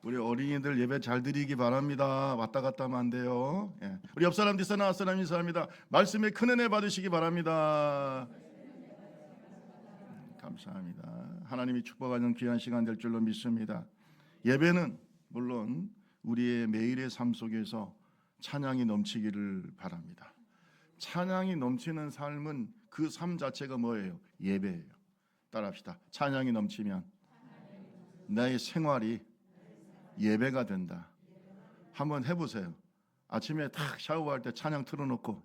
우리 어린이들 예배 잘 드리기 바랍니다. 왔다 갔다 하면 안 돼요. 예. 우리 옆 사람 뒷사람 앞사람 인사합니다. 말씀에 큰 은혜 받으시기 바랍니다. 감사합니다. 하나님이 축복하는 귀한 시간 될 줄로 믿습니다. 예배는 물론 우리의 매일의 삶 속에서 찬양이 넘치기를 바랍니다. 찬양이 넘치는 삶은 그 삶 자체가 뭐예요? 예배예요. 따라합시다. 찬양이 넘치면 나의 생활이 예배가 된다. 한번 해보세요. 아침에 탁 샤워할 때 찬양 틀어놓고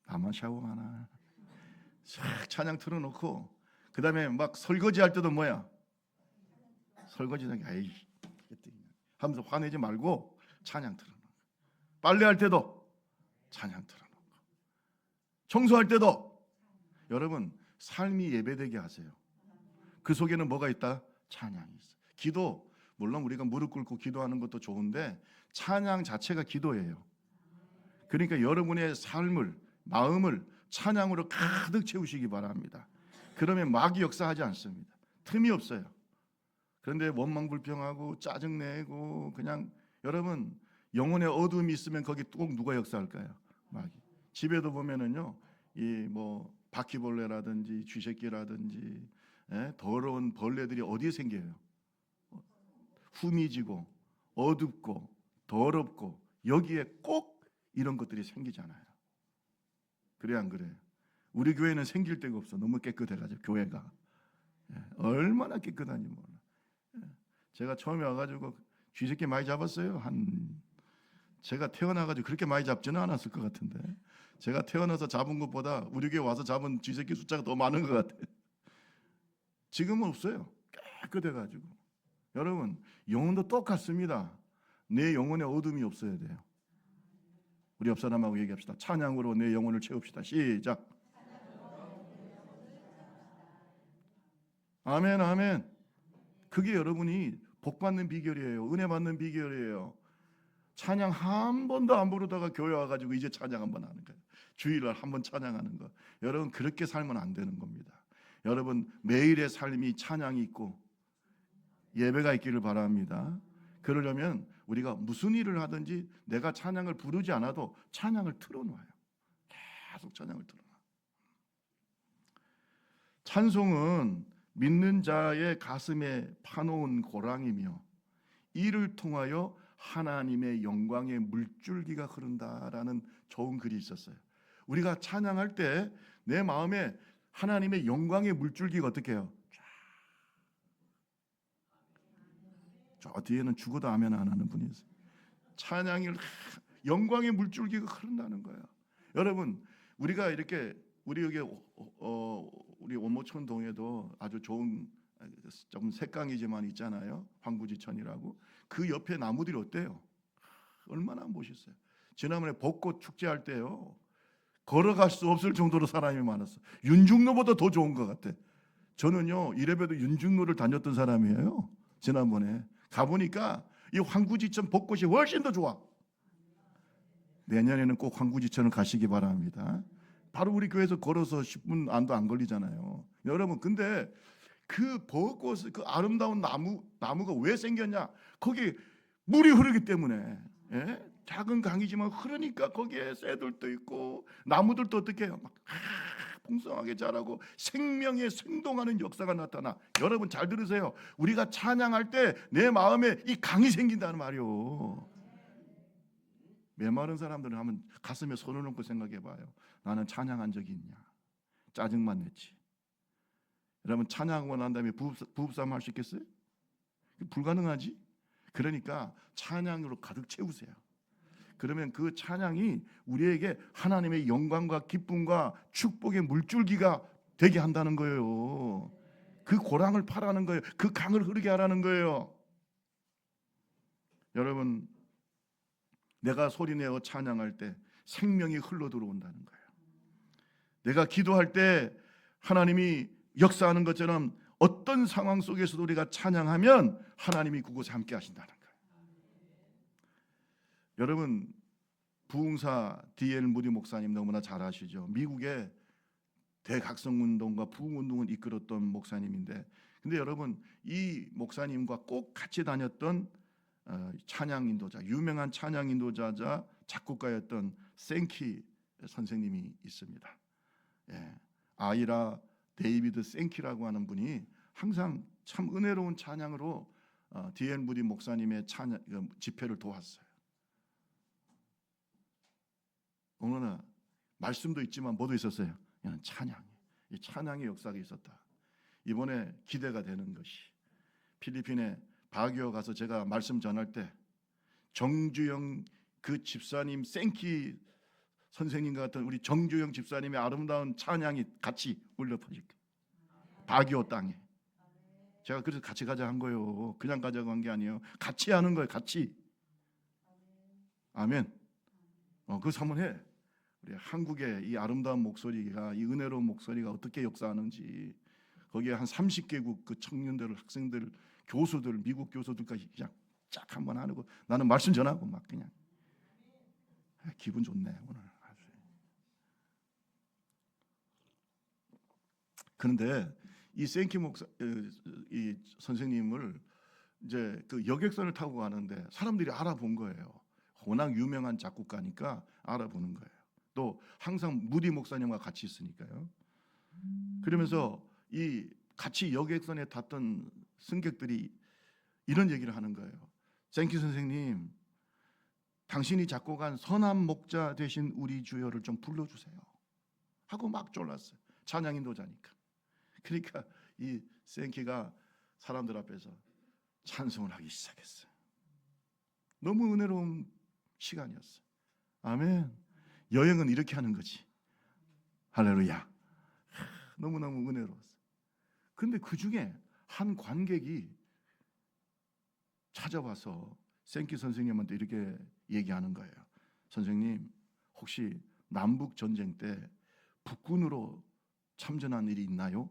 나만 샤워하나 싹 찬양 틀어놓고 그 다음에 막 설거지할 때도 뭐야? 설거지는 에이 하면서 화내지 말고 찬양 틀어놓고, 빨래할 때도 찬양 틀어놓고, 청소할 때도. 여러분 삶이 예배되게 하세요. 그 속에는 뭐가 있다? 찬양이 있어. 기도, 물론 우리가 무릎 꿇고 기도하는 것도 좋은데 찬양 자체가 기도예요. 그러니까 여러분의 삶을, 마음을 찬양으로 가득 채우시기 바랍니다. 그러면 마귀 역사하지 않습니다. 틈이 없어요. 그런데 원망불평하고 짜증내고 그냥, 여러분 영혼의 어둠이 있으면 거기 꼭 누가 역사할까요? 마귀. 집에도 보면은요, 이 뭐 바퀴벌레라든지 쥐새끼라든지 더러운 벌레들이 어디에 생겨요? 후미지고 어둡고 더럽고 여기에 꼭 이런 것들이 생기잖아요. 그래 안 그래요? 우리 교회는 생길 데가 없어. 너무 깨끗해가지고 교회가 얼마나 깨끗한지 몰라. 제가 처음에 와가지고 쥐새끼 많이 잡았어요. 제가 태어나가지고 그렇게 많이 잡지는 않았을 것 같은데, 제가 태어나서 잡은 것보다 우리 교회 와서 잡은 쥐새끼 숫자가 더 많은 것 같아요. 지금은 없어요. 깨끗해가지고. 여러분 영혼도 똑같습니다. 내 영혼에 어둠이 없어야 돼요. 우리 옆 사람하고 얘기합시다. 찬양으로 내 영혼을 채웁시다. 시작. 아멘, 아멘. 그게 여러분이 복 받는 비결이에요. 은혜 받는 비결이에요. 찬양 한 번도 안 부르다가 교회 와가지고 이제 찬양 한번 하는 거예요. 주일날 한번 찬양하는 거. 여러분 그렇게 살면 안 되는 겁니다. 여러분 매일의 삶이 찬양이 있고 예배가 있기를 바랍니다. 그러려면 우리가 무슨 일을 하든지 내가 찬양을 부르지 않아도 찬양을 틀어놔요. 계속 찬양을 틀어놔. 찬송은 믿는 자의 가슴에 파놓은 고랑이며 이를 통하여 하나님의 영광의 물줄기가 흐른다라는 좋은 글이 있었어요. 우리가 찬양할 때 내 마음에 하나님의 영광의 물줄기가 어떻게 해요? 저 뒤에는 죽어도 아멘 안 하는 분이 있어요. 찬양이 영광의 물줄기가 흐른다는 거예요. 여러분 우리가 이렇게 우리 여기 우리 원모천 동에도 아주 좋은 좀 색강이지만 있잖아요. 황구지천이라고. 그 옆에 나무들이 어때요? 얼마나 멋있어요. 지난번에 벚꽃 축제할 때요, 걸어갈 수 없을 정도로 사람이 많았어. 윤중로보다 더 좋은 것 같아. 저는요 이래봬도 윤중로를 다녔던 사람이에요. 지난번에 가보니까 이 황구지천 벚꽃이 훨씬 더 좋아. 내년에는 꼭 황구지천을 가시기 바랍니다. 바로 우리 교회에서 걸어서 10분 안도 안 걸리잖아요. 여러분 근데 그 벚꽃, 그 아름다운 나무가 왜 생겼냐? 거기 물이 흐르기 때문에. 작은 강이지만 흐르니까 거기에 새들도 있고 나무들도 어떻게 해요? 막 풍성하게 자라고 생명의 생동하는 역사가 나타나. 여러분 잘 들으세요. 우리가 찬양할 때 내 마음에 이 강이 생긴다는 말이요. 메마른 사람들은 한번 가슴에 손을 얹고 생각해 봐요. 나는 찬양한 적이 있냐? 짜증만 냈지. 여러분 찬양하고 난 다음에 부부싸움 할 수 있겠어요? 불가능하지. 그러니까 찬양으로 가득 채우세요. 그러면 그 찬양이 우리에게 하나님의 영광과 기쁨과 축복의 물줄기가 되게 한다는 거예요. 그 고랑을 파라는 거예요. 그 강을 흐르게 하라는 거예요. 여러분 내가 소리내어 찬양할 때 생명이 흘러 들어온다는 거예요. 내가 기도할 때 하나님이 역사하는 것처럼 어떤 상황 속에서도 우리가 찬양하면 하나님이 그곳에 함께 하신다는 거예요. 여러분 부흥사 D.L. 무디 목사님 너무나 잘 아시죠? 미국의 대각성운동과 부흥운동을 이끌었던 목사님인데 근데 여러분, 이 목사님과 꼭 같이 다녔던 찬양 인도자, 유명한 찬양 인도자자 작곡가였던 생키 선생님이 있습니다. 예, 아이라 데이비드 생키라고 하는 분이 항상 참 은혜로운 찬양으로 D.L. 무디 목사님의 찬양 집회를 도왔어요. 어느 날 말씀도 있지만 뭐도 있었어요? 그냥 찬양. 이 찬양의 역사가 있었다. 이번에 기대가 되는 것이 필리핀에 바기오 가서 제가 말씀 전할 때 정주영 그 집사님 생키 선생님과 같은 우리 정주영 집사님의 아름다운 찬양이 같이 울려 퍼질 거예요. 바기오 땅에. 제가 그래서 같이 가자 한 거예요. 그냥 가자고 한 게 아니에요. 같이 하는 거예요. 같이. 아멘. 그래서 한번 해. 우리 한국의 이 아름다운 목소리가, 이 은혜로운 목소리가 어떻게 역사하는지, 거기에 한 30개국 그 청년들, 학생들, 교수들, 미국 교수들까지 그냥 쫙 한번 하고 나는 말씀 전하고 막 그냥 기분 좋네 오늘. 그런데 이 생키 목사, 이 선생님을 이제 그 여객선을 타고 가는데 사람들이 알아본 거예요. 워낙 유명한 작곡가니까 알아보는 거예요. 또 항상 무디 목사님과 같이 있으니까요. 그러면서 이 같이 여객선에 탔던 승객들이 이런 얘기를 하는 거예요. 생키 선생님, 당신이 작곡한 선한 목자 되신 우리 주여를 좀 불러주세요 하고 막 졸랐어요. 찬양 인도자니까. 그러니까 이 생키가 사람들 앞에서 찬송을 하기 시작했어요. 너무 은혜로운 시간이었어요. 아멘. 여행은 이렇게 하는 거지. 할렐루야. 너무너무 은혜로웠어요. 근데 그 중에 한 관객이 찾아와서 생키 선생님한테 이렇게 얘기하는 거예요. 선생님, 혹시 남북 전쟁 때 북군으로 참전한 일이 있나요?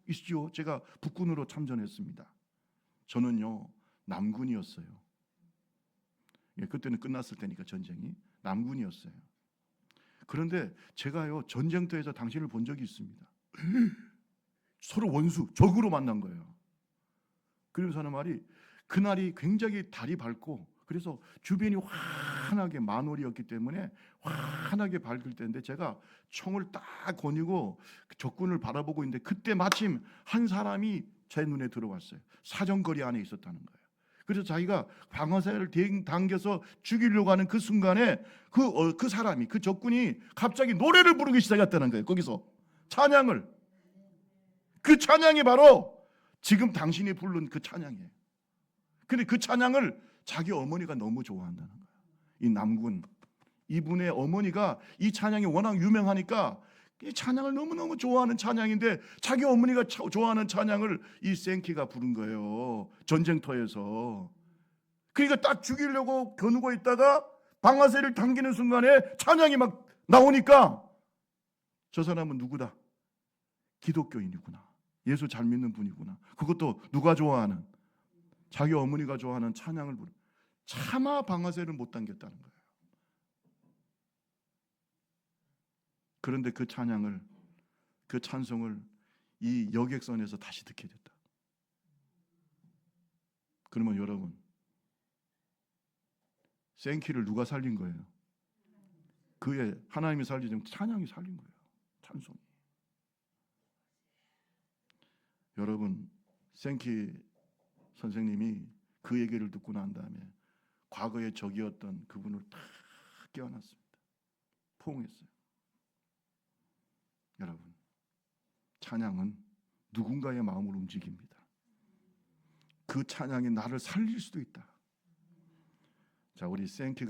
있죠. 제가 북군으로 참전했습니다. 저는요 남군이었어요. 그때는 끝났을 때니까 전쟁이 남군이었어요. 그런데 제가요 전쟁터에서 당신을 본 적이 있습니다. 서로 원수, 적으로 만난 거예요. 그러면서 하는 말이, 그날이 굉장히 달이 밝고 그래서 주변이 환하게 만월이었기 때문에 환하게 밝을 때인데 제가 총을 딱 거니고 적군을 바라보고 있는데 그때 마침 한 사람이 제 눈에 들어왔어요. 사정거리 안에 있었다는 거예요. 그래서 자기가 방아쇠를 당겨서 죽이려고 하는 그 순간에 그 사람이, 그 적군이 갑자기 노래를 부르기 시작했다는 거예요. 거기서 찬양을. 그 찬양이 바로 지금 당신이 부른 그 찬양이에요. 근데 그 찬양을 자기 어머니가 너무 좋아한다는 거예요. 이 남군, 이분의 어머니가 이 찬양이 워낙 유명하니까 이 찬양을 너무너무 좋아하는 찬양인데 자기 어머니가 좋아하는 찬양을 이 생키가 부른 거예요. 전쟁터에서. 그러니까 딱 죽이려고 겨누고 있다가 방아쇠를 당기는 순간에 찬양이 막 나오니까 저 사람은 누구다? 기독교인이구나. 예수 잘 믿는 분이구나. 그것도 누가 좋아하는? 자기 어머니가 좋아하는 찬양을 부르. 차마 방아쇠를 못 당겼다는 거예요. 그런데 그 찬양을, 그 찬송을 이 여객선에서 다시 듣게 됐다. 그러면 여러분, 생키를 누가 살린 거예요? 그의 하나님이 살리지 찬양이 살린 거예요. 찬송이. 여러분, 생키 선생님이 그 얘기를 듣고 난 다음에 과거의 적이었던 그분을 다 깨어났습니다. 포옹했어요. 여러분, 찬양은 누군가의 마음을 움직입니다. 그 찬양이 나를 살릴 수도 있다. 자, 우리 생키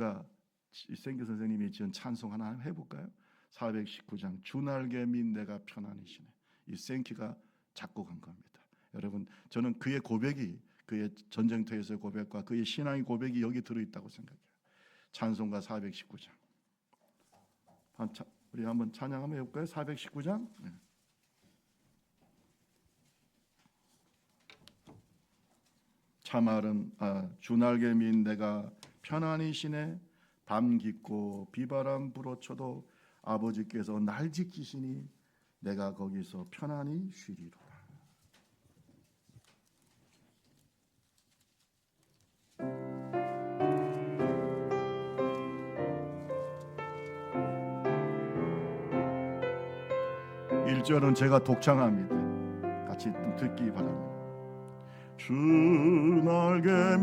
선생님이 지은 찬송 하나 해볼까요? 419장 주날개 민 내가 편안히 쉬네. 이 생키가 작곡한 겁니다. 여러분, 저는 그의 고백이, 그의 전쟁터에서의 고백과 그의 신앙의 고백이 여기 들어있다고 생각해요. 찬송가 419장. 우리 한번 찬양 한번 해볼까요? 419장. 네. 참아른 주날개 민 내가 편안히 쉬네. 밤 깊고 비바람 불어쳐도 아버지께서 날 지키시니 내가 거기서 편안히 쉬리로다. 1절은 제가 독창합니다. 같이 듣기 바랍니다. 주 날개면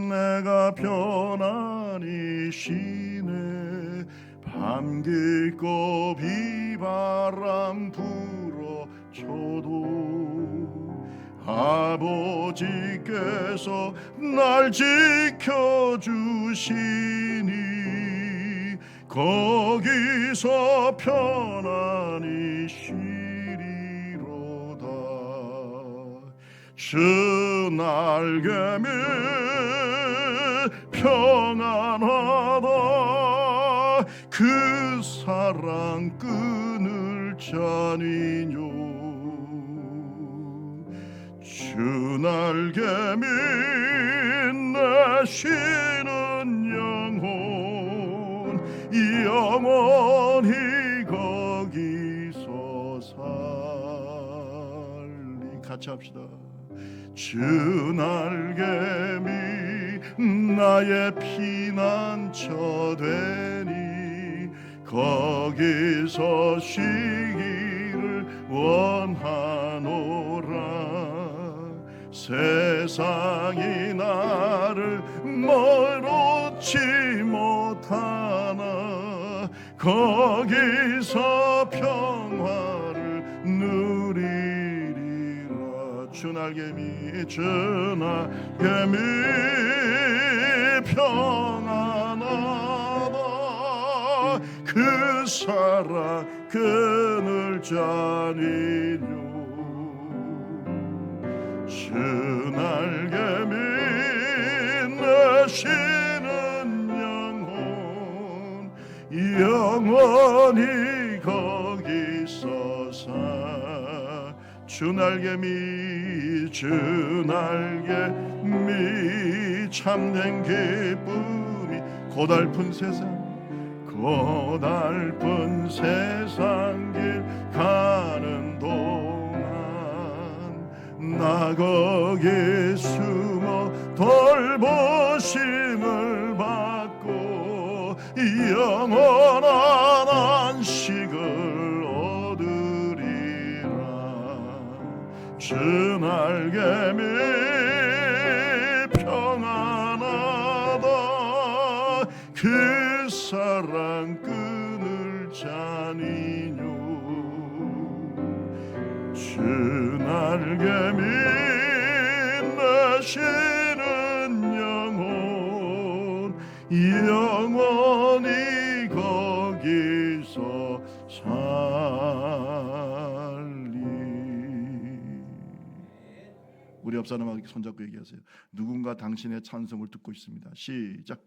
내가 편안히 쉬네. 밤 깊고 비바람 불어쳐도 아버지께서 날 지켜주시니 거기서 편안히 쉬리로다. 주 날개면 평안하다. 그 사랑 끈을 짜니뇨. 주 날개면 내 쉬는 영혼 영원히 거기서 살리. 같이 합시다. 주 날개미 나의 피난처 되니 거기서 쉬기를 원하노라. 세상이 나를 멀었지 못하나 거기서 평화를 누리리라. 주 날개미 주 날개미 평안하다. 그 사랑 끈을 짜니뇨. 주 날개미 내 쉬는 영혼 영원히 거기서 사. 주 날개미 주 날개미 참된 기쁨이 고달픈 세상 길 가는 동안 나 거기 숨어 돌보심을 받고 영원한 안식을 얻으리라. 주 날개미 평안하다. 그 사랑 끈을 짜니뇨. 주 날개미 내 쉬는 영혼 영원히 거기서 살리. 우리 옆 사람에게 손잡고 얘기하세요. 누군가 당신의 찬송을 듣고 있습니다. 시작.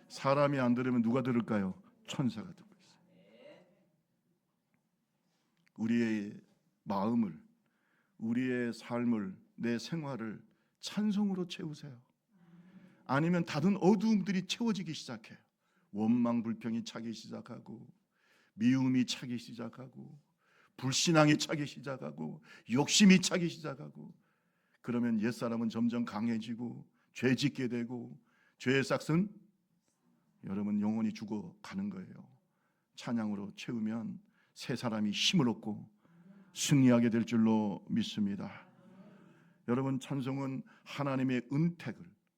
사람이 안 들으면 누가 들을까요? 천사가 듣고 있어요. 우리의 마음을, 우리의 삶을, 내 생활을 찬송으로 채우세요. 아니면 다른 어두움들이 채워지기 시작해요. 원망 불평이 차기 시작하고, 미움이 차기 시작하고, 불신앙이 차기 시작하고, 욕심이 차기 시작하고, 그러면 옛사람은 점점 강해지고 죄 짓게 되고, 죄의 싹은 여러분 영원히 죽어가는 거예요. 찬양으로 채우면 새 사람이 힘을 얻고 승리하게 될 줄로 믿습니다. 여러분, 찬송은 하나님의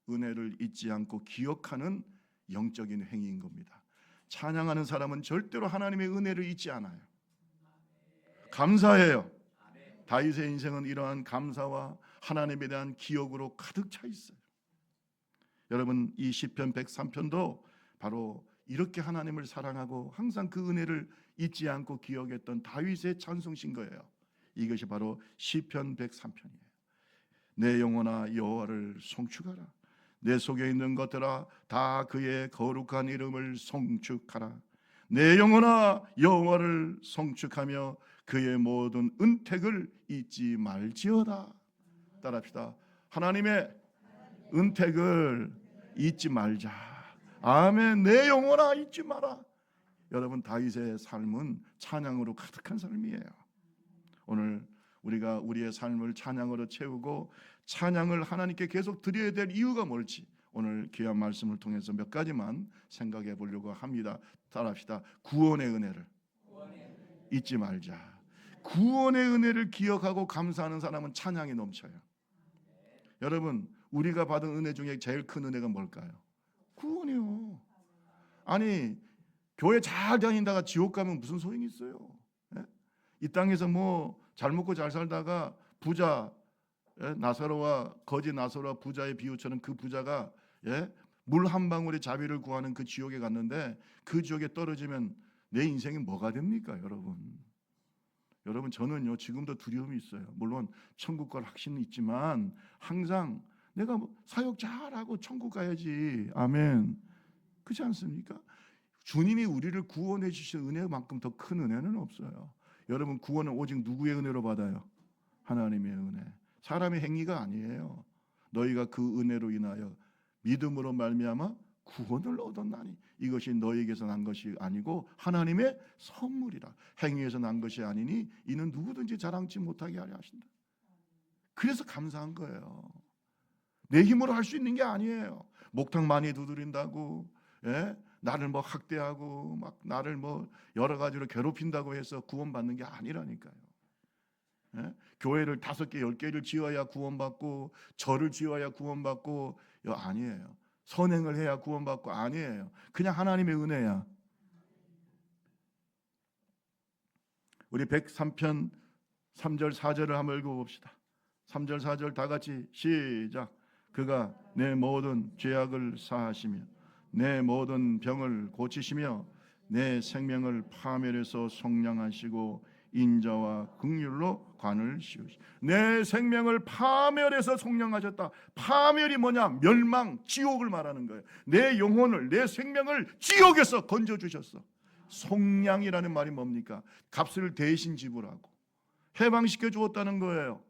은혜를 잊지 않고 기억하는 영적인 행위인 겁니다. 찬양하는 사람은 절대로 하나님의 은혜를 잊지 않아요. 감사해요. 다윗의 인생은 이러한 감사와 하나님에 대한 기억으로 가득 차 있어요. 여러분, 이 시편 103편도 바로 이렇게 하나님을 사랑하고 항상 그 은혜를 잊지 않고 기억했던 다윗의 찬송신 거예요. 이것이 바로 시편 103편이에요. 내 영혼아 여호와를 송축하라. 내 속에 있는 것들아 다 그의 거룩한 이름을 송축하라. 내 영혼아 여호와를 송축하며 그의 모든 은택을 잊지 말지어다. 따라합시다. 하나님의 은택을 잊지 말자. 아멘. 내 영혼아 잊지 마라. 여러분, 다윗의 삶은 찬양으로 가득한 삶이에요. 오늘 우리가 우리의 삶을 찬양으로 채우고 찬양을 하나님께 계속 드려야 될 이유가 뭘지 오늘 귀한 말씀을 통해서 몇 가지만 생각해 보려고 합니다. 따라합시다. 구원의 은혜를 잊지 말자. 구원의 은혜를 기억하고 감사하는 사람은 찬양이 넘쳐요. 여러분, 우리가 받은 은혜 중에 제일 큰 은혜가 뭘까요? 구원이요. 아니, 교회 잘 다니다가 지옥 가면 무슨 소용이 있어요? 예? 이 땅에서 뭐 잘 먹고 잘 살다가 부자, 나사로와 거지 나사로와 부자의 비유처럼 그 부자가 물 한 방울의 자비를 구하는 그 지옥에 갔는데 그 지옥에 떨어지면 내 인생이 뭐가 됩니까, 여러분? 여러분, 저는요 지금도 두려움이 있어요. 물론 천국 갈 확신은 있지만 항상 내가 사역 잘하고 천국 가야지. 아멘. 그렇지 않습니까? 주님이 우리를 구원해 주신 은혜만큼 더 큰 은혜는 없어요. 여러분, 구원은 오직 누구의 은혜로 받아요? 하나님의 은혜. 사람의 행위가 아니에요. 너희가 그 은혜로 인하여 믿음으로 말미암아 구원을 얻었나니 이것이 너희에게서 난 것이 아니고 하나님의 선물이라. 행위에서 난 것이 아니니 이는 누구든지 자랑치 못하게 하려 하신다. 그래서 감사한 거예요. 내 힘으로 할 수 있는 게 아니에요. 목탁 많이 두드린다고, 나를 뭐 학대하고 막 나를 뭐 여러 가지로 괴롭힌다고 해서 구원받는 게 아니라니까요. 교회를 5개, 10개를 지어야 구원받고 절을 지어야 구원받고 아니에요. 선행을 해야 구원받고 아니에요. 그냥 하나님의 은혜야. 우리 103편 3절 4절을 한번 읽어봅시다. 3절 4절 다 같이 시작. 그가 내 모든 죄악을 사하시며 내 모든 병을 고치시며 내 생명을 파멸해서 속량하시고 인자와 긍휼로 관을 씌우시. 내 생명을 파멸해서 속량하셨다. 파멸이 뭐냐? 멸망, 지옥을 말하는 거예요. 내 영혼을, 내 생명을 지옥에서 건져주셨어. 속량이라는 말이 뭡니까? 값을 대신 지불하고 해방시켜 주었다는 거예요.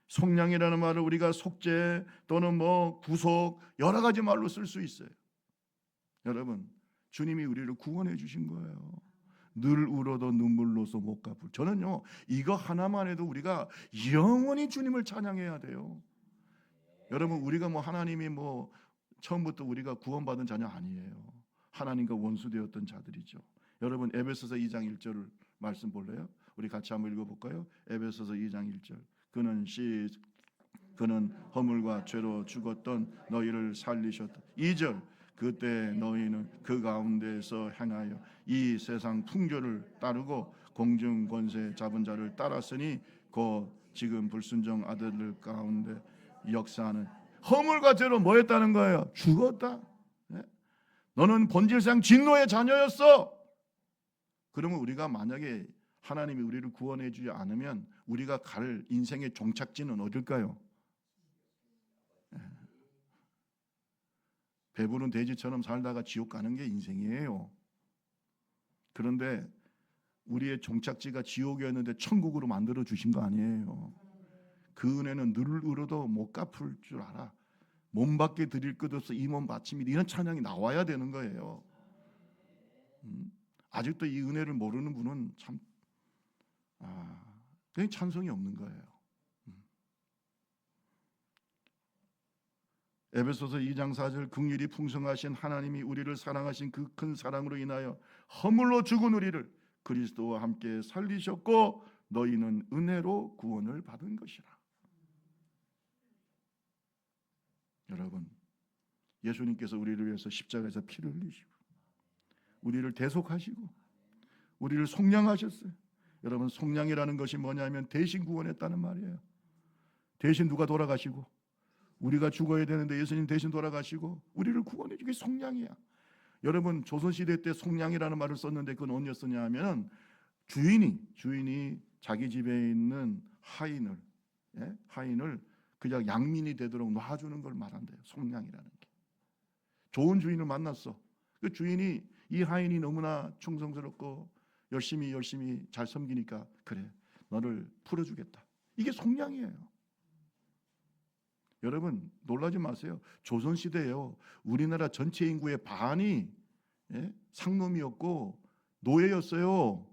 속량이라는 말을 우리가 속죄 또는 뭐 구속 여러 가지 말로 쓸 수 있어요. 여러분, 주님이 우리를 구원해 주신 거예요. 늘 울어도 눈물로서 못 갚을. 저는요 이거 하나만 해도 우리가 영원히 주님을 찬양해야 돼요. 여러분, 우리가 뭐 하나님이 뭐 처음부터 우리가 구원받은 자녀 아니에요. 하나님과 원수되었던 자들이죠. 여러분, 에베소서 2장 1절을 말씀 볼래요? 우리 같이 한번 읽어볼까요? 에베소서 2장 1절. 그는 허물과 죄로 죽었던 너희를 살리셨다. 2절. 그때 너희는 그 가운데서 행하여 이 세상 풍조를 따르고 공중 권세 잡은 자를 따랐으니 곧 지금 불순종 아들들 가운데 역사하는. 허물과 죄로 뭐 했다는 거예요? 죽었다. 너는 본질상 진노의 자녀였어. 그러면 우리가 만약에 하나님이 우리를 구원해 주지 않으면 우리가 갈 인생의 종착지는 어딜까요? 배부른 돼지처럼 살다가 지옥 가는 게 인생이에요. 그런데 우리의 종착지가 지옥이었는데 천국으로 만들어 주신 거 아니에요. 그 은혜는 늘 울어도 못 갚을 줄 알아. 몸 밖에 드릴 것 없어 이 몸 바치니 이런 찬양이 나와야 되는 거예요. 아직도 이 은혜를 모르는 분은 참 그냥 찬송이 없는 거예요. 에베소서 2장 4절. 긍휼이 풍성하신 하나님이 우리를 사랑하신 그 큰 사랑으로 인하여 허물로 죽은 우리를 그리스도와 함께 살리셨고 너희는 은혜로 구원을 받은 것이라. 여러분, 예수님께서 우리를 위해서 십자가에서 피를 흘리시고 우리를 대속하시고 우리를 속량하셨어요. 여러분, 속량이라는 것이 뭐냐면 대신 구원했다는 말이에요. 대신 누가 돌아가시고 우리가 죽어야 되는데 예수님 대신 돌아가시고 우리를 구원해 주기 속량이야. 여러분, 조선시대 때 속량이라는 말을 썼는데 그건 언제 썼냐 하면 주인이 자기 집에 있는 하인을 그냥 양민이 되도록 놔주는 걸 말한대요. 속량이라는 게. 좋은 주인을 만났어. 그 주인이 이 하인이 너무나 충성스럽고 열심히 잘 섬기니까 그래, 너를 풀어주겠다. 이게 속량이에요. 여러분, 놀라지 마세요. 조선시대에요, 우리나라 전체 인구의 반이 상놈이었고 노예였어요.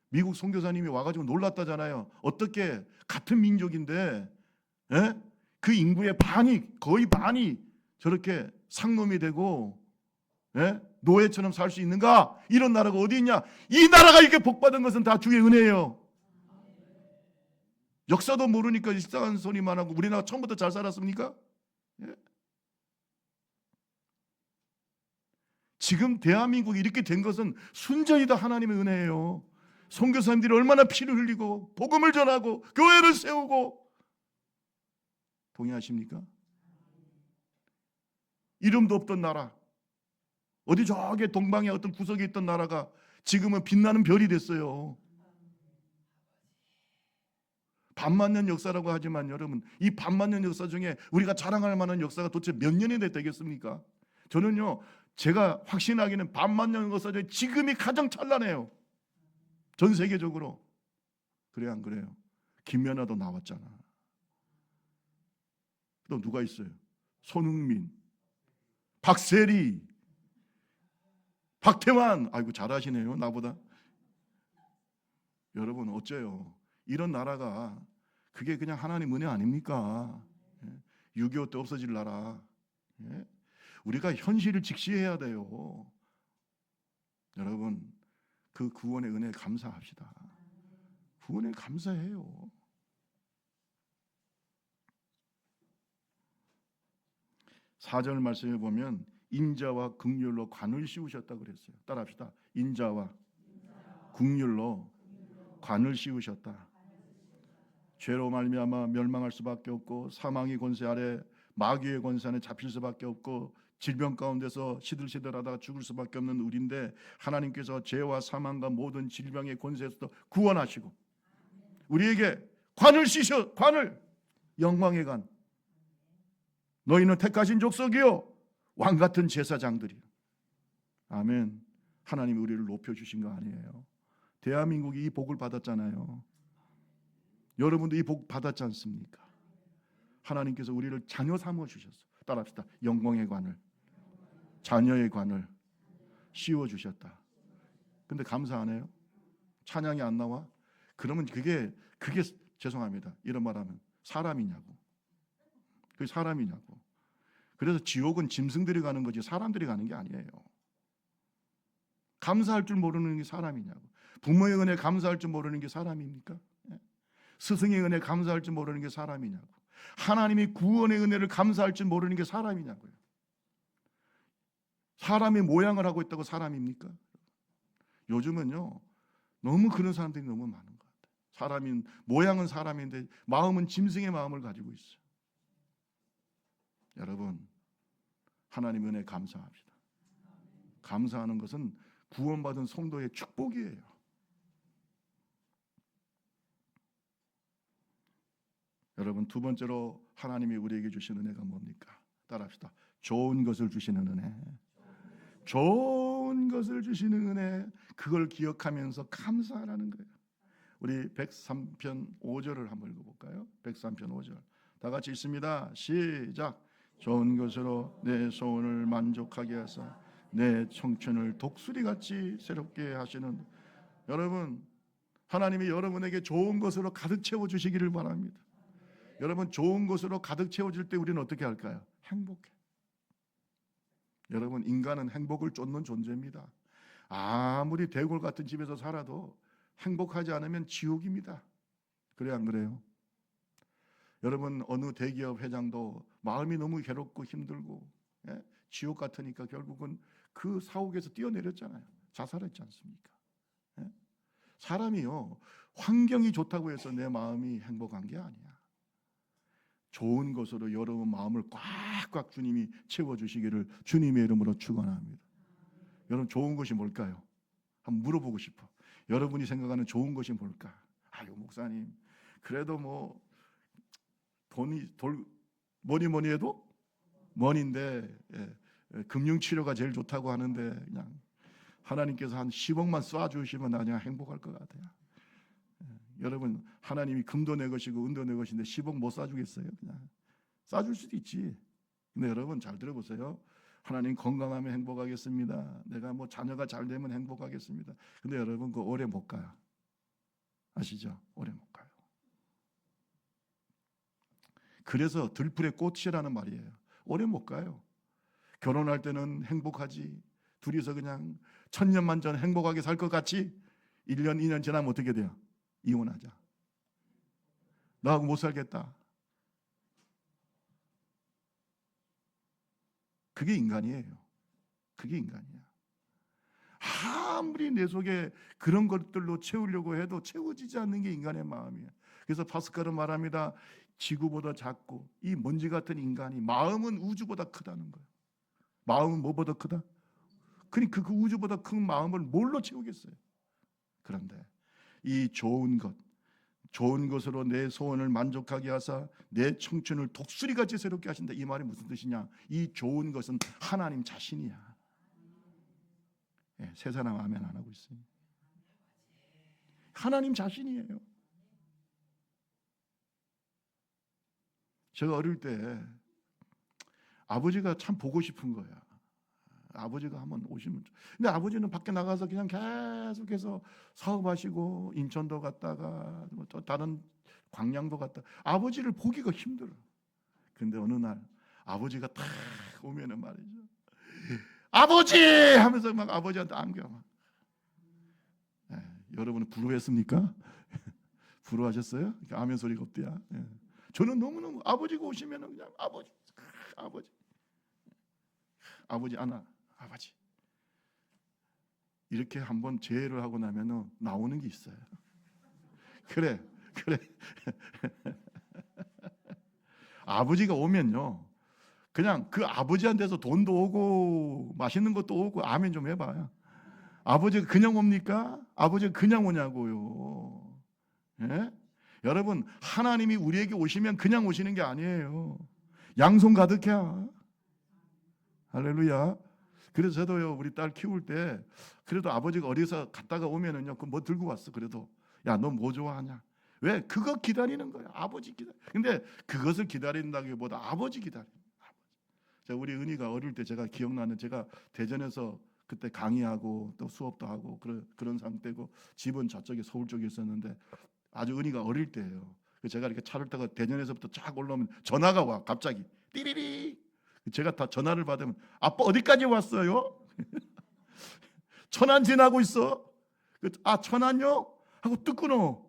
미국 선교사님이 와가지고 놀랐다잖아요. 어떻게 같은 민족인데 그 인구의 반이, 거의 반이 저렇게 상놈이 되고 노예처럼 살 수 있는가? 이런 나라가 어디 있냐? 이 나라가 이렇게 복받은 것은 다 주의 은혜예요. 역사도 모르니까 이상한 소리만 하고 우리나라 처음부터 잘 살았습니까? 예? 지금 대한민국이 이렇게 된 것은 순전히 다 하나님의 은혜예요. 선교사님들이 얼마나 피를 흘리고 복음을 전하고 교회를 세우고. 동의하십니까? 이름도 없던 나라, 어디 저기 동방의 어떤 구석에 있던 나라가 지금은 빛나는 별이 됐어요. 반만년 역사라고 하지만 여러분, 이 반만년 역사 중에 우리가 자랑할 만한 역사가 도대체 몇 년이 되겠습니까? 저는요, 제가 확신하기는 반만년 역사 중에 지금이 가장 찬란해요. 전 세계적으로. 그래 안 그래요? 김연아도 나왔잖아. 또 누가 있어요? 손흥민, 박세리, 박태환. 아이고 잘하시네요, 나보다. 여러분 어째요? 이런 나라가 그게 그냥 하나님 은혜 아닙니까? 6.25 때 없어질 나라. 우리가 현실을 직시해야 돼요. 여러분, 그 구원의 은혜에 감사합시다. 구원에 감사해요. 사절 말씀에 보면 인자와 긍휼로 관을 씌우셨다 그랬어요. 따라합시다. 인자와 긍휼로 관을 씌우셨다. 죄로 말미암아 멸망할 수밖에 없고 사망의 권세 아래 마귀의 권세 안에 잡힐 수밖에 없고 질병 가운데서 시들시들하다가 죽을 수밖에 없는 우리인데 하나님께서 죄와 사망과 모든 질병의 권세에서도 구원하시고 우리에게 관을 씌우셔. 관을, 영광의 관. 너희는 택하신 족속이요 왕 같은 제사장들이요. 아멘. 하나님이 우리를 높여주신 거 아니에요. 대한민국이 이 복을 받았잖아요. 여러분도 이 복 받았지 않습니까? 하나님께서 우리를 자녀 삼아 주셨어. 따라합시다. 영광의 관을, 자녀의 관을 씌워 주셨다. 근데 감사 안 해요? 찬양이 안 나와? 그러면 그게 죄송합니다. 이런 말하면 사람이냐고. 그게 사람이냐고. 그래서 지옥은 짐승들이 가는 거지 사람들이 가는 게 아니에요. 감사할 줄 모르는 게 사람이냐고. 부모의 은혜 감사할 줄 모르는 게 사람입니까? 스승의 은혜 감사할 줄 모르는 게 사람이냐고. 하나님이 구원의 은혜를 감사할 줄 모르는 게 사람이냐고요. 사람의 모양을 하고 있다고 사람입니까? 요즘은요 너무 그런 사람들이 너무 많은 것 같아요. 사람인 모양은 사람인데 마음은 짐승의 마음을 가지고 있어요. 여러분, 하나님 은혜 감사합시다. 감사하는 것은 구원받은 성도의 축복이에요. 여러분, 두 번째로 하나님이 우리에게 주신 은혜가 뭡니까? 따라합시다. 좋은 것을 주시는 은혜. 좋은 것을 주시는 은혜. 그걸 기억하면서 감사하라는 거예요. 우리 103편 5절을 한번 읽어볼까요? 103편 5절 다 같이 읽습니다. 시작. 좋은 것으로 내 소원을 만족하게 하사 내 청춘을 독수리같이 새롭게 하시는. 여러분, 하나님이 여러분에게 좋은 것으로 가득 채워주시기를 바랍니다. 여러분, 좋은 것으로 가득 채워질 때 우리는 어떻게 할까요? 행복해. 여러분, 인간은 행복을 쫓는 존재입니다. 아무리 대골 같은 집에서 살아도 행복하지 않으면 지옥입니다. 그래 안 그래요? 여러분, 어느 대기업 회장도 마음이 너무 괴롭고 힘들고 지옥 같으니까 결국은 그 사옥에서 뛰어내렸잖아요. 자살했지 않습니까? 사람이요, 환경이 좋다고 해서 내 마음이 행복한 게 아니야. 좋은 것으로 여러분 마음을 꽉꽉 주님이 채워주시기를 주님의 이름으로 축원합니다. 여러분, 좋은 것이 뭘까요? 한번 물어보고 싶어. 여러분이 생각하는 좋은 것이 뭘까? 아유, 목사님, 그래도 뭐 뭐니 해도 머니인데 금융치료가 제일 좋다고 하는데 그냥 하나님께서 한 10억만 쏴주시면 나 그냥 행복할 것 같아요. 여러분, 하나님이 금도 내 것이고 은도 내 것인데 10억 못 쏴주겠어요? 그냥 쏴줄 수도 있지. 근데 여러분 잘 들어보세요. 하나님 건강하면 행복하겠습니다. 내가 뭐 자녀가 잘 되면 행복하겠습니다. 근데 여러분 그거 오래 못 가요. 아시죠? 오래 못 가요. 그래서 들풀의 꽃이라는 말이에요. 오래 못 가요. 결혼할 때는 행복하지. 둘이서 그냥 천년만년 행복하게 살 것 같이 1년, 2년 지나면 어떻게 돼요? 이혼하자. 나하고 못 살겠다. 그게 인간이에요. 그게 인간이야. 아무리 내 속에 그런 것들로 채우려고 해도 채워지지 않는 게 인간의 마음이에요. 그래서 파스칼은 말합니다. 지구보다 작고 이 먼지 같은 인간이 마음은 우주보다 크다는 거예요. 마음은 뭐보다 크다? 그러니까 그 우주보다 큰 마음을 뭘로 채우겠어요? 그런데 이 좋은 것으로 내 소원을 만족하게 하사 내 청춘을 독수리같이 새롭게 하신다. 이 말이 무슨 뜻이냐? 이 좋은 것은 하나님 자신이야. 예, 세 사람 아멘 안 하고 있어요. 하나님 자신이에요. 제가 어릴 때 아버지가 참 보고 싶은 거야. 아버지가 한번 오시면. 근데 아버지는 밖에 나가서 그냥 계속해서 사업하시고 인천도 갔다가 또 다른 광양도 갔다. 아버지를 보기가 힘들어. 근데 어느 날 아버지가 탁 오면은 말이죠. 아버지 하면서 막 아버지한테 안겨. 네, 여러분은 부러워했습니까? 부러워하셨어요? 아멘 소리가 없대야. 네. 저는 너무너무 아버지가 오시면은 그냥 아버지 안아. 아버지 이렇게 한번 제의를 하고 나면은 나오는 게 있어요. 그래 아버지가 오면요 그냥 그 아버지한테서 돈도 오고 맛있는 것도 오고 아멘 좀 해봐요. 아버지가 그냥 옵니까? 아버지가 그냥 오냐고요. 예? 여러분 하나님이 우리에게 오시면 그냥 오시는 게 아니에요. 양손 가득해야. 할렐루야. 그래서 저도요 우리 딸 키울 때 그래도 아버지가 어디서 갔다가 오면은요 그 뭐 들고 왔어. 그래도 야 너 뭐 좋아하냐? 왜? 그거 기다리는 거야. 아버지 기다려. 근데 그것을 기다린다기보다 아버지 기다려. 자, 우리 은희가 어릴 때 제가 기억나는 제가 대전에서 그때 강의하고 또 수업도 하고 그런 상태고 집은 저쪽에 서울 쪽에 있었는데 아주 은희가 어릴 때예요. 제가 이렇게 차를 타고 대전에서부터 쫙 올라오면 전화가 와 갑자기 띠리리. 제가 다 전화를 받으면 아빠 어디까지 왔어요? 천안 지나고 있어. 아 천안요? 하고 뚝 끊어.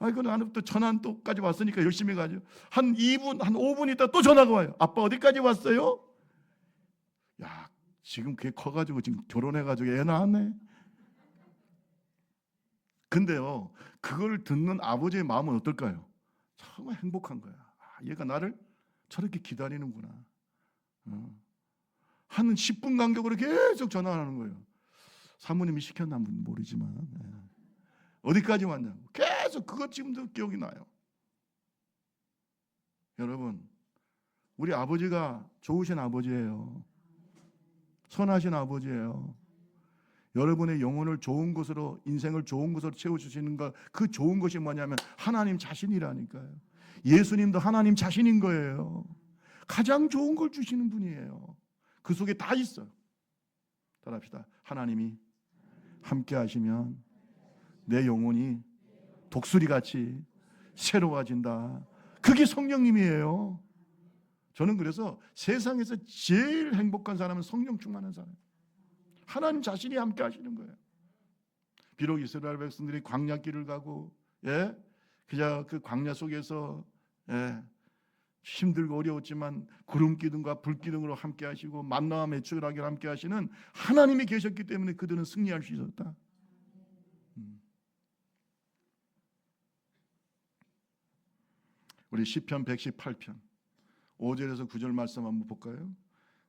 아이고 나는 또 천안 또까지 왔으니까 열심히 가죠. 한 2분, 한 5분 있다 또 전화가 와요. 아빠 어디까지 왔어요? 야 지금 그게 커가지고 지금 결혼해가지고 애 낳았네. 근데요 그걸 듣는 아버지의 마음은 어떨까요? 정말 행복한 거야. 아, 얘가 나를 저렇게 기다리는구나. 한 10분 간격으로 계속 전화하는 거예요. 사모님이 시켰나 모르지만 어디까지 왔냐고 계속 그것 지금도 기억이 나요. 여러분 우리 아버지가 좋으신 아버지예요. 선하신 아버지예요. 여러분의 영혼을 좋은 것으로 인생을 좋은 것으로 채워주시는 것, 그 좋은 것이 뭐냐면 하나님 자신이라니까요. 예수님도 하나님 자신인 거예요. 가장 좋은 걸 주시는 분이에요. 그 속에 다 있어요. 따라합시다. 하나님이 함께 하시면 내 영혼이 독수리같이 새로워진다. 그게 성령님이에요. 저는 그래서 세상에서 제일 행복한 사람은 성령 충만한 사람. 하나님 자신이 함께 하시는 거예요. 비록 이스라엘 백성들이 광야길을 가고 그냥 그 광야 속에서 힘들고 어려웠지만 구름 기둥과 불 기둥으로 함께 하시고 만나와 매출하게 함께 하시는 하나님이 계셨기 때문에 그들은 승리할 수 있었다. 우리 시편 118편 5절에서 9절 말씀 한번 볼까요?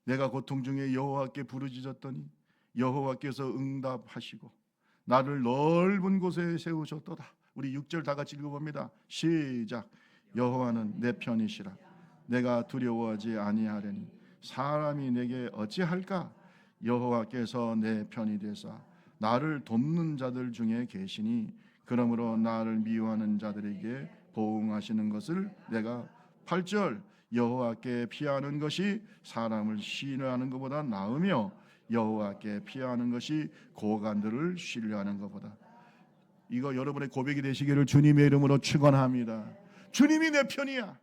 내가 고통 중에 여호와께 부르짖었더니 여호와께서 응답하시고 나를 넓은 곳에 세우셨도다. 우리 6절 다 같이 읽어봅니다. 시작. 여호와는 내 편이시라. 내가 두려워하지 아니하려니 사람이 내게 어찌할까? 여호와께서 내 편이 되사 나를 돕는 자들 중에 계시니 그러므로 나를 미워하는 자들에게 보응하시는 것을 내가 8절 여호와께 피하는 것이 사람을 신뢰하는 것보다 나으며 여호와께 피하는 것이 고관들을 신뢰하는 것보다. 이거 여러분의 고백이 되시기를 주님의 이름으로 축원합니다. 주님이 내 편이야.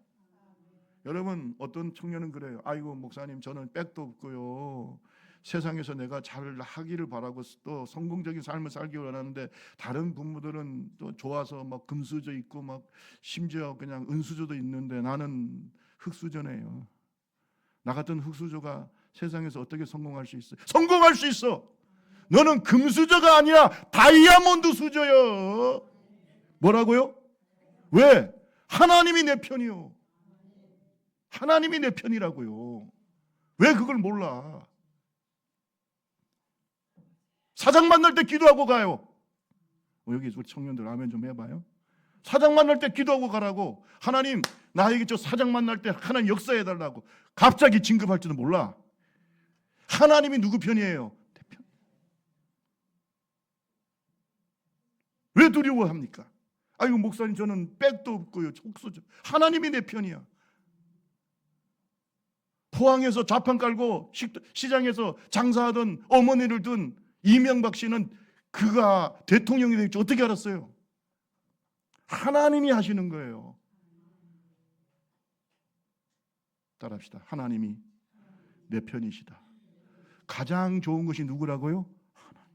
여러분 어떤 청년은 그래요. 아이고 목사님 저는 백도 없고요. 세상에서 내가 잘 하기를 바라고 또 성공적인 삶을 살기 원하는데 다른 부모들은 또 좋아서 막 금수저 있고 막 심지어 그냥 은수저도 있는데 나는 흙수저네요. 나 같은 흙수저가 세상에서 어떻게 성공할 수 있어? 성공할 수 있어. 너는 금수저가 아니라 다이아몬드 수저요. 뭐라고요? 왜? 하나님이 내 편이요. 하나님이 내 편이라고요. 왜 그걸 몰라? 사장 만날 때 기도하고 가요. 여기 우리 청년들 아멘 좀 해봐요. 사장 만날 때 기도하고 가라고. 하나님 나에게 저 사장 만날 때 하나님 역사해달라고. 갑자기 진급할지도 몰라. 하나님이 누구 편이에요? 내 편. 왜 두려워합니까? 아이고 목사님 저는 백도 없고요. 옥수죠. 하나님이 내 편이야. 포항에서 좌판 깔고 시장에서 장사하던 어머니를 둔 이명박 씨는 그가 대통령이 될지 어떻게 알았어요? 하나님이 하시는 거예요. 따라합시다. 하나님이 내 편이시다. 가장 좋은 것이 누구라고요? 하나님.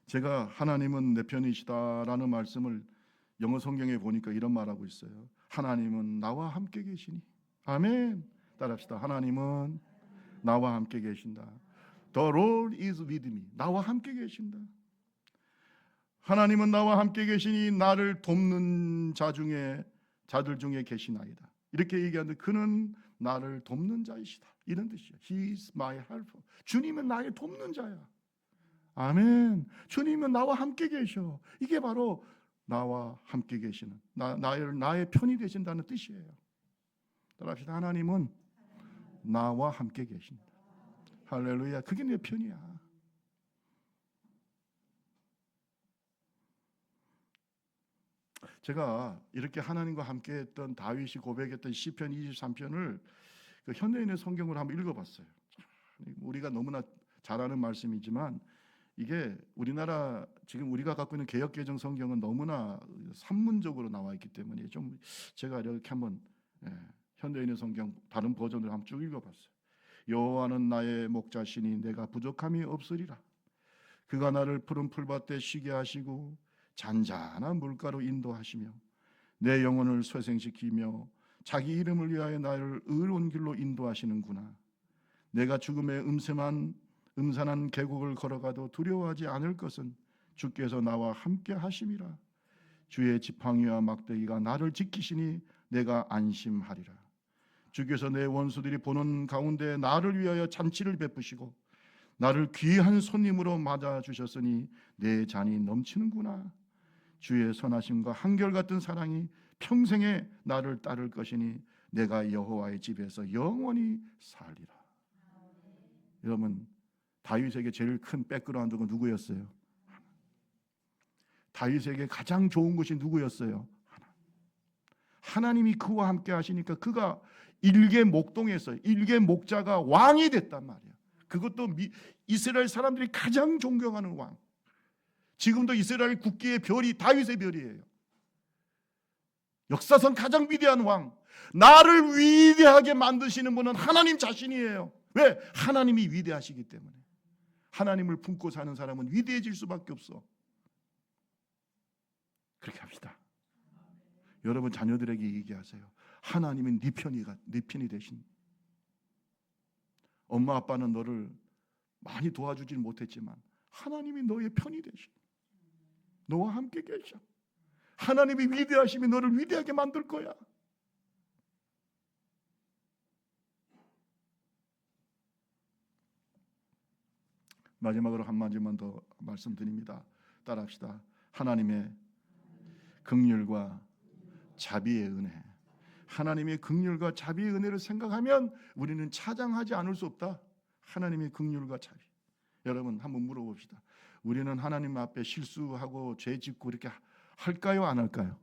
제가 하나님은 내 편이시다라는 말씀을 영어 성경에 보니까 이런 말하고 있어요. 하나님은 나와 함께 계시니. 아멘. 따라합시다. 하나님은 나와 함께 계신다. The Lord is with me. 나와 함께 계신다. 하나님은 나와 함께 계시니 나를 돕는 자들 중에 계시나이다. 이렇게 얘기하는데 그는 나를 돕는 자이시다. 이런 뜻이야. He is my helper. 주님은 나의 돕는 자야. 아멘. 주님은 나와 함께 계셔. 이게 바로 나와 함께 계시는 나의 편이 되신다는 뜻이에요. 따라합시다. 하나님은 나와 함께 계신다. 할렐루야. 그게 내 편이야. 제가 이렇게 하나님과 함께했던 다윗이 고백했던 시편 23편을 그 현대인의 성경으로 한번 읽어봤어요. 우리가 너무나 잘 아는 말씀이지만 이게 우리나라 지금 우리가 갖고 있는 개역개정 성경은 너무나 산문적으로 나와 있기 때문에 좀 제가 이렇게 한번 현대인의 성경 다른 버전을 한번 쭉 읽어봤어요. 여호와는 나의 목자시니 내가 부족함이 없으리라. 그가 나를 푸른 풀밭에 쉬게 하시고 잔잔한 물가로 인도하시며 내 영혼을 쇠생시키며 자기 이름을 위하여 나를 의로운 길로 인도하시는구나. 내가 죽음의 음산한 계곡을 걸어가도 두려워하지 않을 것은 주께서 나와 함께 하심이라. 주의 지팡이와 막대기가 나를 지키시니 내가 안심하리라. 주께서 내 원수들이 보는 가운데 나를 위하여 잔치를 베푸시고 나를 귀한 손님으로 맞아주셨으니 내 잔이 넘치는구나. 주의 선하심과 한결같은 사랑이 평생에 나를 따를 것이니 내가 여호와의 집에서 영원히 살리라. 여러분 다윗에게 제일 큰 백그라운드가 누구였어요? 다윗에게 가장 좋은 것이 누구였어요? 하나님이 그와 함께 하시니까 그가 일개 목동에서 일개 목자가 왕이 됐단 말이야. 그것도 이스라엘 사람들이 가장 존경하는 왕. 지금도 이스라엘 국기의 별이 다윗의 별이에요. 역사상 가장 위대한 왕. 나를 위대하게 만드시는 분은 하나님 자신이에요. 왜? 하나님이 위대하시기 때문에. 하나님을 품고 사는 사람은 위대해질 수밖에 없어. 그렇게 합시다. 여러분 자녀들에게 얘기하세요. 하나님은 네 편이 되신. 엄마 아빠는 너를 많이 도와주질 못했지만 하나님이 너의 편이 되신. 너와 함께 계셔. 하나님이 위대하시면 너를 위대하게 만들 거야. 마지막으로 한마디만 더 말씀드립니다. 따라합시다. 하나님의 긍휼과 자비의 은혜. 하나님의 긍휼과 자비의 은혜를 생각하면 우리는 차장하지 않을 수 없다. 하나님의 긍휼과 자비. 여러분 한번 물어봅시다. 우리는 하나님 앞에 실수하고 죄 짓고 이렇게 할까요? 안 할까요?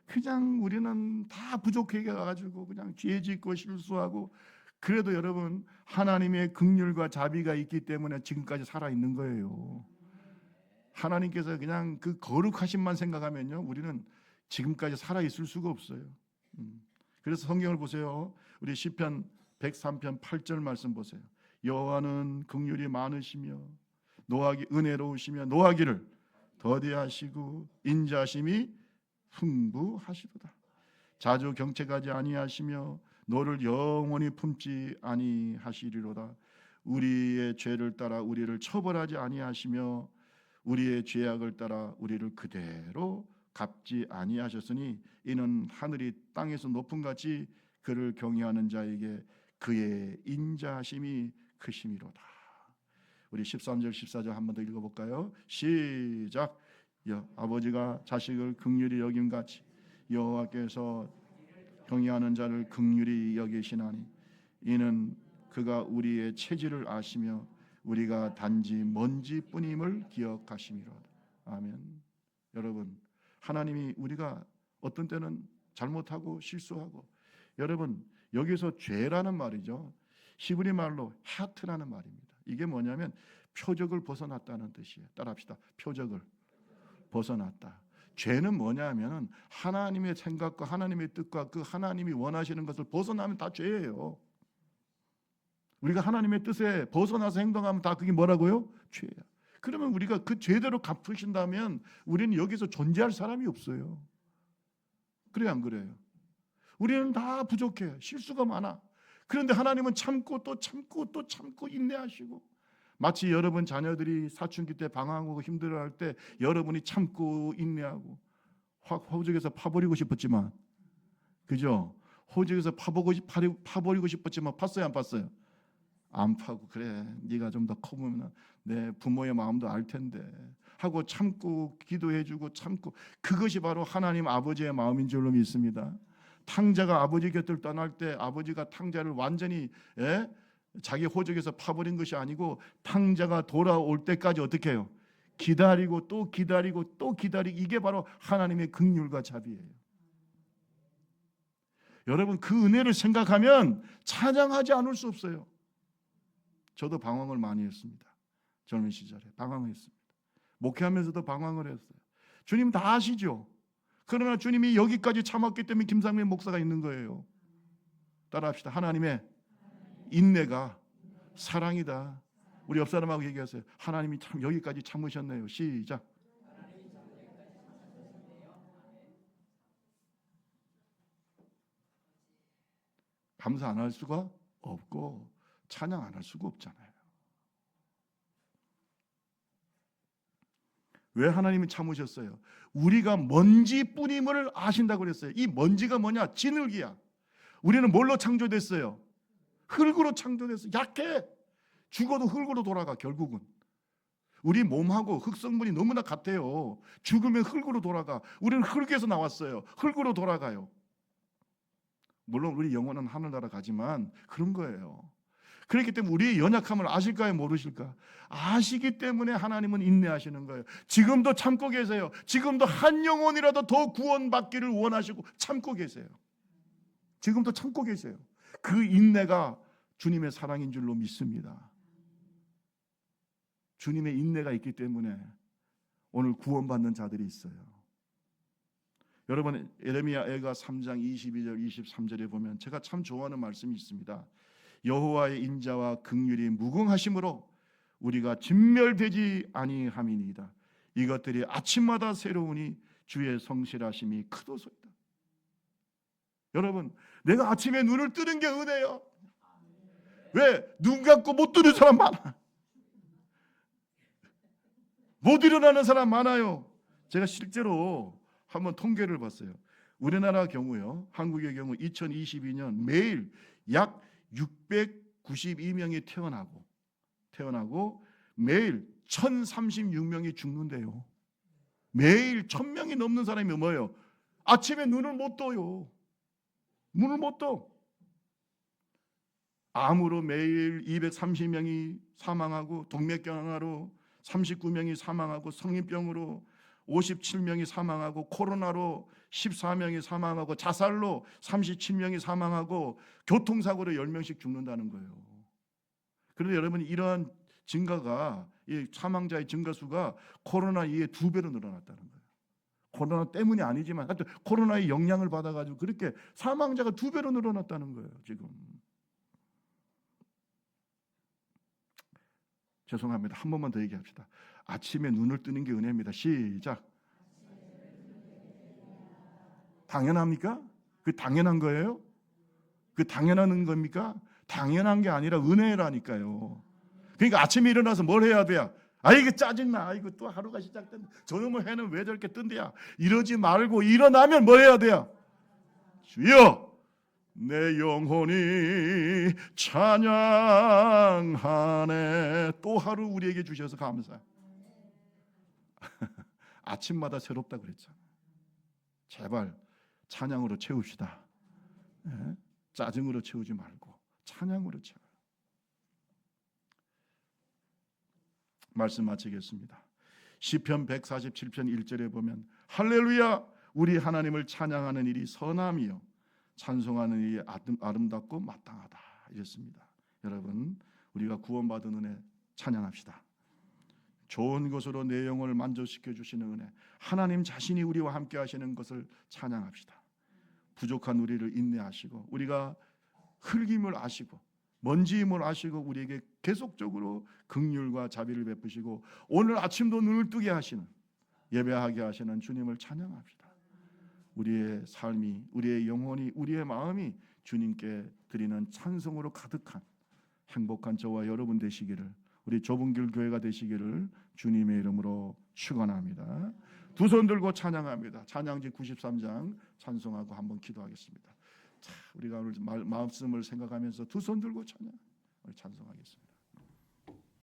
그냥 우리는 다 부족해 가지고 그냥 죄 짓고 실수하고 그래도 여러분 하나님의 긍휼과 자비가 있기 때문에 지금까지 살아 있는 거예요. 하나님께서 그냥 그 거룩하심만 생각하면요, 우리는 지금까지 살아 있을 수가 없어요. 그래서 성경을 보세요. 우리 시편 103편 8절 말씀 보세요. 여호와는 긍휼이 많으시며 은혜로우시며 노하기를 더디하시고 인자심이 풍부하시도다. 자주 경책하지 아니하시며 너를 영원히 품지 아니하시리로다. 우리의 죄를 따라 우리를 처벌하지 아니하시며 우리의 죄악을 따라 우리를 그대로 갚지 아니하셨으니 이는 하늘이 땅에서 높음 같이 그를 경외하는 자에게 그의 인자심이 크심이로다. 우리 13절 14절 한 번 더 읽어볼까요? 시작. 아버지가 자식을 긍휼히 여김같이 여호와께서 경외하는 자를 긍휼히 여기시나니 이는 그가 우리의 체질을 아시며 우리가 단지 먼지뿐임을 기억하심이로다. 아멘. 여러분, 하나님이 우리가 어떤 때는 잘못하고 실수하고, 여러분 여기서 죄라는 말이죠, 히브리 말로 하트라는 말입니다. 이게 뭐냐면 표적을 벗어났다는 뜻이에요. 따라합시다. 표적을 벗어났다. 죄는 뭐냐면 하나님의 생각과 하나님의 뜻과 그 하나님이 원하시는 것을 벗어나면 다 죄예요. 우리가 하나님의 뜻에 벗어나서 행동하면 다 그게 뭐라고요? 죄야. 그러면 우리가 그 죄대로 갚으신다면 우리는 여기서 존재할 사람이 없어요. 그래요, 안 그래요? 우리는 다 부족해. 실수가 많아. 그런데 하나님은 참고 또 참고 또 참고 인내하시고, 마치 여러분 자녀들이 사춘기 때 방황하고 힘들어할 때 여러분이 참고 인내하고, 호적에서 파버리고 싶었지만, 그죠? 호적에서 파버리고 싶었지만 팠어요, 안 팠어요? 안 파고, 그래 네가 좀 더 커보면 내 부모의 마음도 알 텐데 하고 참고 기도해주고 참고, 그것이 바로 하나님 아버지의 마음인 줄로 믿습니다. 탕자가 아버지 곁을 떠날 때 아버지가 탕자를 완전히 자기 호적에서 파버린 것이 아니고 탕자가 돌아올 때까지 어떻게 해요? 기다리고 또 기다리고 또 기다리고. 이게 바로 하나님의 긍휼과 자비예요. 여러분, 그 은혜를 생각하면 찬양하지 않을 수 없어요. 저도 방황을 많이 했습니다. 젊은 시절에 방황을 했습니다. 목회하면서도 방황을 했어요. 주님 다 아시죠? 그러나 주님이 여기까지 참았기 때문에 김상민 목사가 있는 거예요. 따라합시다. 하나님의 인내가 사랑이다. 우리 옆 사람하고 얘기하세요. 하나님이 참 여기까지 참으셨네요. 시작. 감사 안 할 수가 없고 찬양 안 할 수가 없잖아요. 왜 하나님이 참으셨어요? 우리가 먼지뿐임을 아신다고 그랬어요. 이 먼지가 뭐냐? 진흙이야. 우리는 뭘로 창조됐어요? 흙으로 창조됐어요. 약해. 죽어도 흙으로 돌아가. 결국은 우리 몸하고 흙 성분이 너무나 같아요. 죽으면 흙으로 돌아가. 우리는 흙에서 나왔어요. 흙으로 돌아가요. 물론 우리 영혼은 하늘나라 가지만 그런 거예요. 그렇기 때문에 우리의 연약함을 아실까요? 모르실까? 아시기 때문에 하나님은 인내하시는 거예요. 지금도 참고 계세요. 지금도 한 영혼이라도 더 구원받기를 원하시고 참고 계세요. 지금도 참고 계세요. 그 인내가 주님의 사랑인 줄로 믿습니다. 주님의 인내가 있기 때문에 오늘 구원받는 자들이 있어요. 여러분, 예레미야가 3장 22절 23절에 보면 제가 참 좋아하는 말씀이 있습니다. 여호와의 인자와 긍휼이 무궁하심으로 우리가 진멸되지 아니함이니이다. 이것들이 아침마다 새로우니 주의 성실하심이 크도소이다. 여러분, 내가 아침에 눈을 뜨는 게 은혜예요. 왜? 눈 감고 못 뜨는 사람 많아. 못 일어나는 사람 많아요. 제가 실제로 한번 통계를 봤어요. 우리나라 경우요, 한국의 경우 2022년 매일 약 692명이 태어나고 매일 1036명이 죽는데요. 매일 1000명이 넘는 사람이 뭐예요? 아침에 눈을 못 떠요. 눈을 못 떠. 암으로 매일 230명이 사망하고, 동맥경화로 39명이 사망하고, 성인병으로 57명이 사망하고, 코로나로 14명이 사망하고, 자살로 37명이 사망하고, 교통사고로 10명씩 죽는다는 거예요. 그런데 여러분, 이러한 증가가, 이 사망자의 증가 수가 코로나 이후에 2배로 늘어났다는 거예요. 코로나 때문이 아니지만 하여튼 코로나의 영향을 받아가지고 그렇게 사망자가 2배로 늘어났다는 거예요. 지금 죄송합니다. 한 번만 더 얘기합시다. 아침에 눈을 뜨는 게 은혜입니다. 시작. 당연합니까? 그 당연한 거예요? 그 당연한 겁니까? 당연한 게 아니라 은혜라니까요. 그러니까 아침에 일어나서 뭘 해야 돼요? 이거 짜증나. 이거 또 하루가 시작된다. 저놈의 해는 왜 저렇게 뜬대야? 이러지 말고 일어나면 뭐 해야 돼요? 주여, 내 영혼이 찬양하네. 또 하루 우리에게 주셔서 감사해. 아침마다 새롭다 그랬잖아요. 제발 찬양으로 채웁시다. 네? 짜증으로 채우지 말고 찬양으로 채워요. 말씀 마치겠습니다. 시편 147편 1절에 보면 할렐루야, 우리 하나님을 찬양하는 일이 선함이요 찬송하는 일이 아름답고 마땅하다 이랬습니다. 여러분, 우리가 구원받은 은혜 찬양합시다. 좋은 것으로 내 영혼을 만족시켜 주시는 은혜, 하나님 자신이 우리와 함께 하시는 것을 찬양합시다. 부족한 우리를 인내하시고 우리가 흙임을 아시고 먼지임을 아시고 우리에게 계속적으로 긍휼과 자비를 베푸시고 오늘 아침도 눈을 뜨게 하시는, 예배하게 하시는 주님을 찬양합시다. 우리의 삶이, 우리의 영혼이, 우리의 마음이 주님께 드리는 찬송으로 가득한 행복한 저와 여러분 되시기를, 우리 좁은 길 교회가 되시기를 주님의 이름으로 축원합니다. 두 손 들고 찬양합니다. 찬양지 93장 찬송하고 한번 기도하겠습니다. 자, 우리가 오늘 말씀을 생각하면서 두 손 들고 찬송하겠습니다.